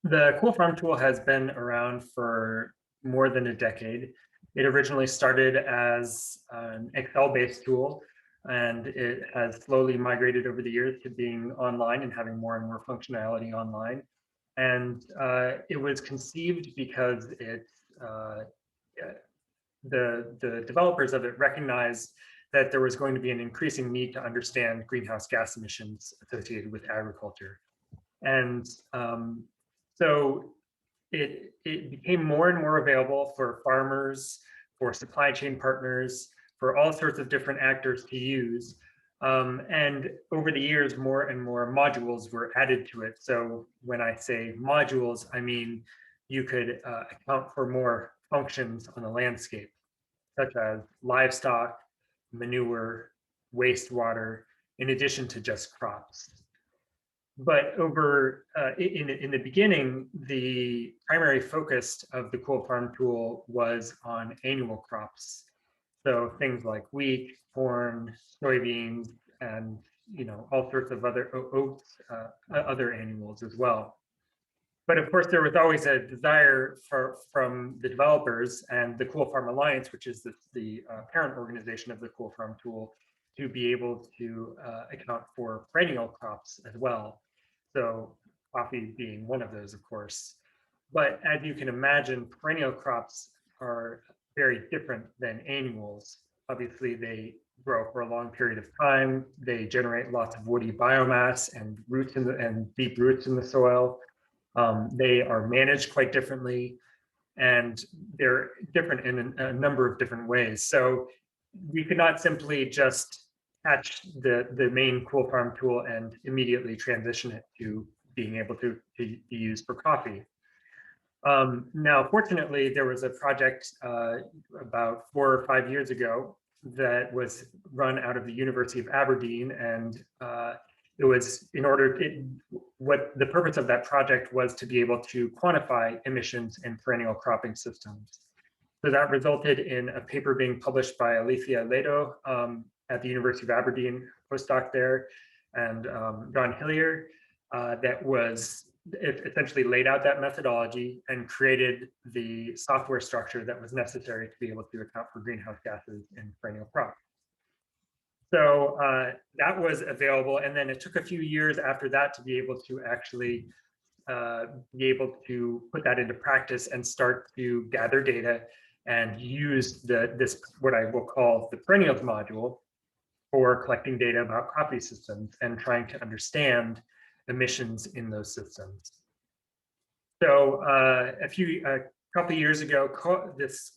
The Cool Farm tool has been around for more than a decade. It originally started as an Excel-based tool, and it has slowly migrated over the years to being online and having more and more functionality online. And it was conceived because uh, the developers of it recognized that there was going to be an increasing need to understand greenhouse gas emissions associated with agriculture. And so it became more and more available for farmers, for supply chain partners, for all sorts of different actors to use. And over the years, more and more modules were added to it. So when I say modules, I mean you could account for more functions on the landscape, such as livestock, manure, wastewater, in addition to just crops. But over in the beginning, the primary focus of the Cool Farm tool was on annual crops. So things like wheat, corn, soybeans, and all sorts of other oats, other annuals as well. But of course, there was always a desire from the developers and the Cool Farm Alliance, which is the parent organization of the Cool Farm tool, to be able to account for perennial crops as well. So coffee being one of those, of course. But as you can imagine, perennial crops are very different than annuals. Obviously, they grow for a long period of time. They generate lots of woody biomass and roots and deep roots in the soil. They are managed quite differently, and they're different in a number of different ways. So we could not simply just catch the main Cool Farm tool and immediately transition it to being able to be used for coffee. Now, fortunately, there was a project about 4 or 5 years ago that was run out of the University of Aberdeen, and it was what the purpose of that project was to be able to quantify emissions in perennial cropping systems. So that resulted in a paper being published by Alicia Ledo at the University of Aberdeen, postdoc there, and John Hillier, that was it essentially laid out that methodology and created the software structure that was necessary to be able to account for greenhouse gases in perennial crops. So that was available, and then it took a few years after that to be able to actually be able to put that into practice and start to gather data and use this what I will call the perennials module for collecting data about coffee systems and trying to understand emissions in those systems. So a couple of years ago, this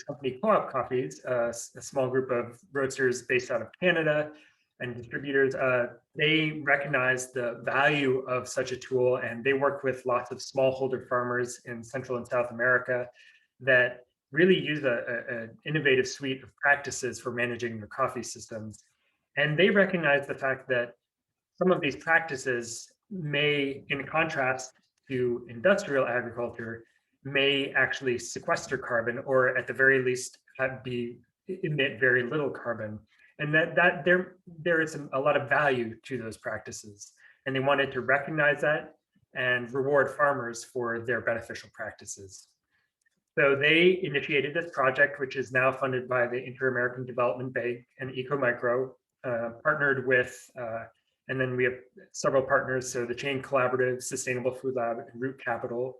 company Co-op Coffees, a small group of roasters based out of Canada and distributors, they recognized the value of such a tool, and they work with lots of smallholder farmers in Central and South America that really use an innovative suite of practices for managing their coffee systems. And they recognize the fact that some of these practices may, in contrast to industrial agriculture, may actually sequester carbon, or at the very least emit very little carbon. And that there is a lot of value to those practices. And they wanted to recognize that and reward farmers for their beneficial practices. So they initiated this project, which is now funded by the Inter-American Development Bank and Ecomicro, partnered with, and then we have several partners, so the Chain Collaborative, Sustainable Food Lab, and Root Capital.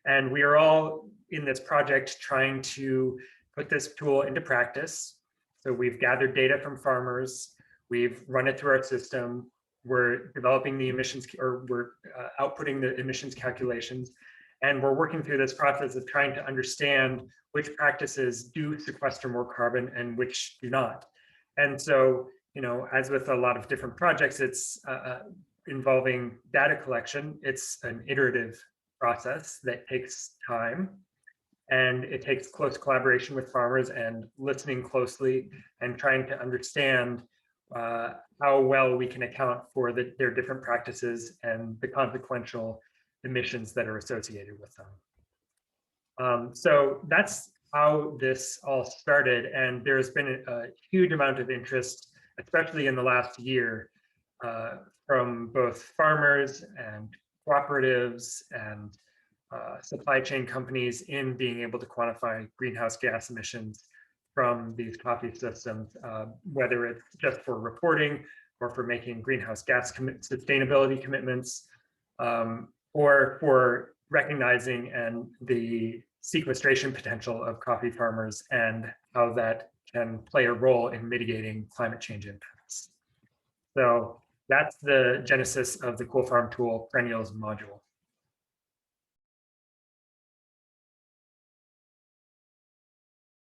And we are all in this project trying to put this tool into practice. So we've gathered data from farmers, we've run it through our system, we're developing the emissions, or we're outputting the emissions calculations, and we're working through this process of trying to understand which practices do sequester more carbon and which do not. And so, as with a lot of different projects, it's involving data collection. It's an iterative process that takes time, and it takes close collaboration with farmers and listening closely and trying to understand how well we can account for their different practices and the consequential emissions that are associated with them. So that's how this all started, and there's been a huge amount of interest, especially in the last year, from both farmers and cooperatives and supply chain companies in being able to quantify greenhouse gas emissions from these coffee systems, whether it's just for reporting or for making greenhouse gas sustainability commitments, or for recognizing and the sequestration potential of coffee farmers and how that can play a role in mitigating climate change impacts. So that's the genesis of the Cool Farm Tool Perennials module.